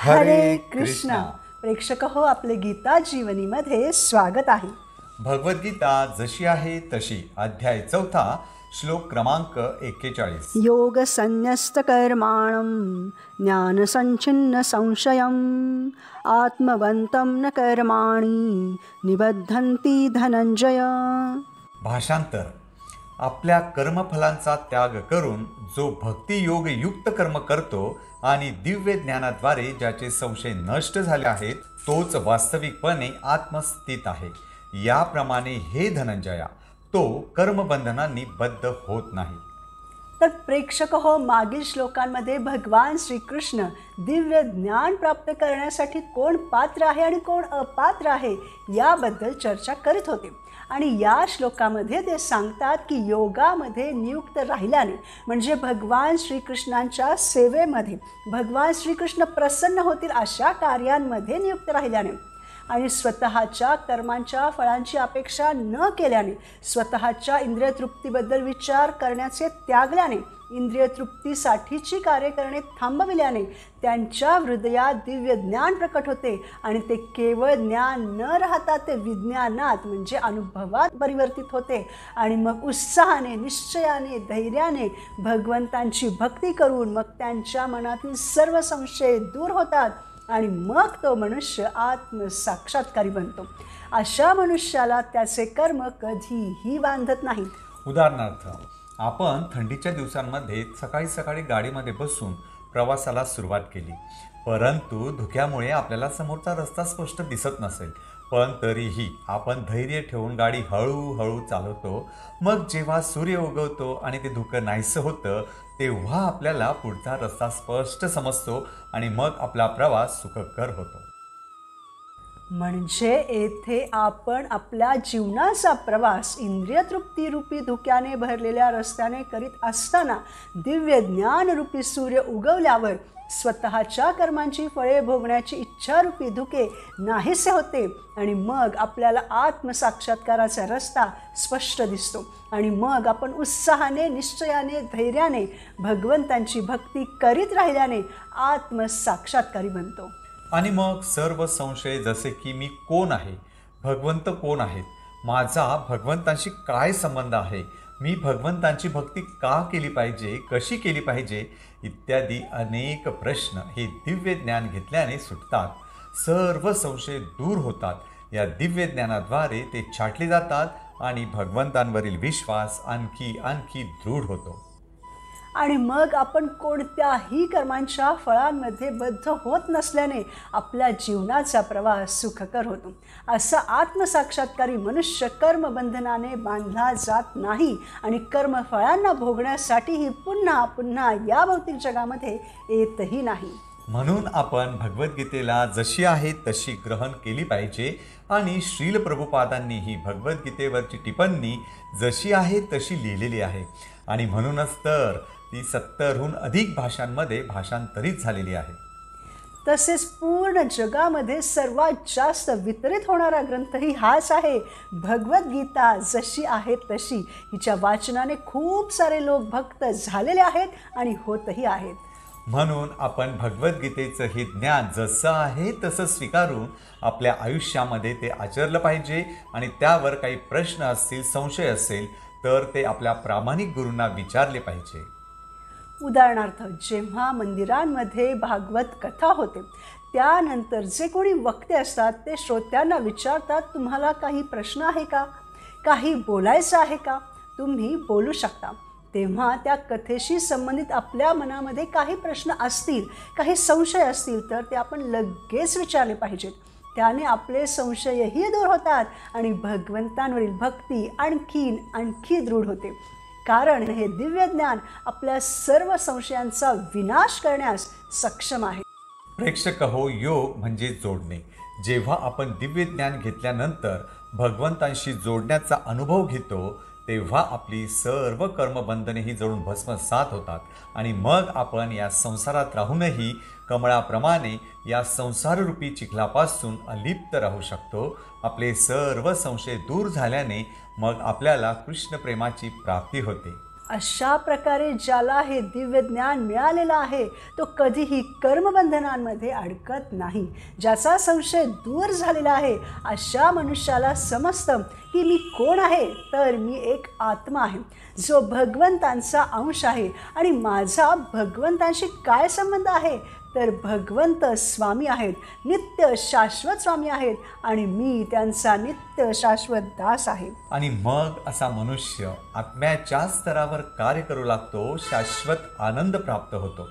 हरे कृष्ण. प्रेक्षक हो, आपले गीता जीवनीमध्ये स्वागत आहे. भगवद्गीता जशी आहे तशी, अध्याय 4, श्लोक क्रमांक 41. योग संन्यस्त कर्माणं ज्ञान संचिन्न संशयं आत्मवन्तं न कर्माणि निबद्धन्ति धनंजय. भाषांतर. आपल्या कर्मफलांचा त्याग करून जो भक्तियोग युक्त कर्म करतो आणि दिव्य ज्ञानाद्वारे ज्याचे संशय नष्ट झाले आहेत, तोच वास्तविकपणे आत्मस्थित आहे. याप्रमाणे हे धनंजया, तो कर्मबंधनांनी बद्ध होत नाही. तर प्रेक्षक हो, मागील श्लोकांमध्ये भगवान श्रीकृष्ण दिव्य ज्ञान प्राप्त करण्यासाठी कोण पात्र आहे आणि कोण अपात्र आहे याबद्दल चर्चा करीत होते. आणि या श्लोकामध्ये ते सांगतात की योगामध्ये नियुक्त राहिल्याने, म्हणजे भगवान श्रीकृष्णांच्या सेवेमध्ये भगवान श्रीकृष्ण प्रसन्न होतील अशा कार्यांमध्ये नियुक्त राहिल्याने आणि स्वतःच्या कर्मांच्या फळांची अपेक्षा न केल्याने, स्वतःच्या इंद्रिय तृप्तीबद्दल विचार करण्याचे त्यागल्याने, इंद्रिय तृप्तीसाठीची कार्य करणे थांबविल्याने त्यांच्या हृदयात दिव्य ज्ञान प्रकट होते आणि ते केवळ ज्ञान न राहता ते विज्ञानात म्हणजे अनुभवात परिवर्तित होते. आणि मग उत्साहाने, निश्चयाने, धैर्याने भगवंतांची भक्ती करून मग त्यांच्या मनातील सर्व संशय दूर होतात आणि मग तो मनुष्य आत्मसाक्षात्कारी बनतो. अशा मनुष्याला त्याचे कर्म कधीही बांधत नाही. उदाहरणार्थ, आपण थंडीच्या दिवसांमध्ये सकाळी सकाळी गाडीमध्ये बसून प्रवासाला सुरुवात केली, परंतु धुक्यामुळे आपल्याला समोरचा रस्ता स्पष्ट दिसत नसेल, पण तरीही आपण धैर्य ठेवून गाडी हळूहळू चालवतो. मग जेव्हा सूर्य उगवतो आणि ते धुकं नाहीसं होतं, तेव्हा आपल्याला पुढचा रस्ता स्पष्ट समजतो आणि मग आपला प्रवास सुखकर होतो. म्हणजे येथे आपण आपल्या जीवनाचा प्रवास इंद्रिय तृप्तीरूपी धुक्याने भरलेल्या रस्त्याने करीत असताना दिव्य ज्ञानरूपी सूर्य उगवल्यावर स्वतःच्या कर्मांची फळे भोगण्याची इच्छारूपी धुके नाहीसे होते आणि मग आपल्याला आत्मसाक्षात्काराचा रस्ता स्पष्ट दिसतो. आणि मग आपण उत्साहाने, निश्चयाने, धैर्याने भगवंतांची भक्ती करीत राहिल्याने आत्मसाक्षात्कारी बनतो. आणि मग सर्व संशय, जसे की मी कोण आहे, भगवंत कोण आहेत, माझा भगवंतांशी काय संबंध आहे, मी भगवंतांची भक्ती का केली पाहिजे, कशी केली पाहिजे, इत्यादी अनेक प्रश्न हे दिव्य ज्ञान घेतल्याने सुटतात. सर्व संशय दूर होतात. या दिव्य ज्ञानाद्वारे ते छाटले जातात आणि भगवंतांवरील विश्वास आणखी दृढ होतो. आणि मग आपण कोणत्याही कर्मांच्या फळांमध्ये बद्ध होत नसल्याने आपल्या जीवनाचा प्रवास सुखकर होतो. असा आत्मसाक्षात्कारी मनुष्य कर्मबंधनाने बांधला जात नाही आणि कर्मफळांना भोगण्यासाठीही पुन्हा पुन्हा या भौतिक जगामध्ये येतही नाही. म्हणून आपण भगवद्गीतेला जशी आहे तशी ग्रहण केली पाहिजे. आणि श्रील प्रभुपादांनी ही भगवद्गीतेवरची टिप्पणी जशी आहे तशी लिहिलेली आहे आणि म्हणूनच तर ती 70हून अधिक भाषांमध्ये भाषांतरित झालेली आहे. तसेच पूर्ण जगामध्ये सर्वात जास्त वितरित होणारा ग्रंथही हाच आहे, भगवद्गीता जशी आहे तशी. हिच्या वाचनाने खूप सारे लोक भक्त झालेले आहेत आणि होतही आहेत. म्हणून आपण भगवद्गीतेचं हे ज्ञान जसं आहे तसं स्वीकारून आपल्या आयुष्यामध्ये ते आचरलं पाहिजे. आणि त्यावर काही प्रश्न असतील, संशय असेल तर ते आपल्या प्रामाणिक गुरूंना विचारले पाहिजे. उदाहरणार्थ, जेव्हा मंदिरांमध्ये भागवत कथा होते त्यानंतर जे कोणी वक्ते असतात ते श्रोत्यांना विचारतात, तुम्हाला काही प्रश्न आहे का, काही बोलायचं आहे का, तुम्ही बोलू शकता. तेव्हा त्या कथेशी संबंधित आपल्या मनामध्ये काही प्रश्न असतील, काही संशय असतील तर ते आपण लगेच विचारले पाहिजेत. त्याने आपले संशयही दूर होतात आणि भगवंतांवरील भक्ती आणखी दृढ होते. कारण हे दिव्य ज्ञान आपल्या सर्व संशयांचा विनाश करण्यास सक्षम आहे. प्रेक्षक हो, योग म्हणजे जोडणे. जेव्हा आपण दिव्य ज्ञान घेतल्यानंतर भगवंतांशी जोडण्याचा अनुभव घेतो, तेव्हा आपली सर्व कर्मबंधनेही जळून भस्मसात होतात आणि मग आपण या संसारात राहूनही कमळाप्रमाणे या संसाररूपी चिखलापासून अलिप्त राहू शकतो. आपले सर्व संशय दूर झाल्याने मग आपल्याला कृष्ण प्रेमाची प्राप्ती होते. अशा प्रकारे ज्याला हे दिव्य ज्ञान मिळालेलं आहे तो कधीही कर्मबंधनांमध्ये अडकत नाही. ज्याचा संशय दूर झालेला आहे अशा मनुष्याला समजतं की मी कोण आहे, तर मी एक आत्मा आहे जो भगवंतांचा अंश आहे. आणि माझा भगवंतांशी काय संबंध आहे, तर भगवंत स्वामी आहेत, नित्य शाश्वत स्वामी आहेत आणि मी त्यांचा नित्य शाश्वत दास आहे. आणि मग असा मनुष्य आत्म्याच्या स्तरावर कार्य करू लागतो, शाश्वत आनंद प्राप्त होतो.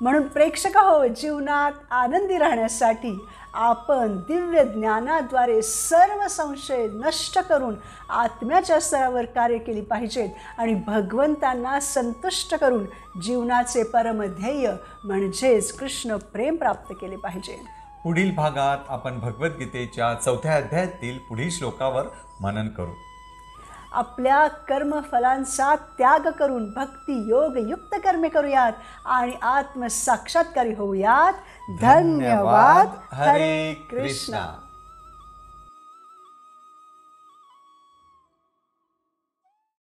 म्हणून प्रेक्षक हो, जीवनात आनंदी राहण्यासाठी आपण दिव्य ज्ञानाद्वारे सर्व संशय नष्ट करून आत्म्याच्या स्तरावर कार्य केली पाहिजेत आणि भगवंतांना संतुष्ट करून जीवनाचे परमध्येय म्हणजेच कृष्ण प्रेम प्राप्त केले पाहिजे. पुढील भागात आपण भगवद्गीतेच्या 4थ्या अध्यायातील पुढील श्लोकावर मनन करू. आपल्या कर्मफलांचा त्याग करून भक्ती योग युक्त कर्मे करूयात आणि आत्मसाक्षात्कारी होऊयात. धन्यवाद. हरे कृष्ण.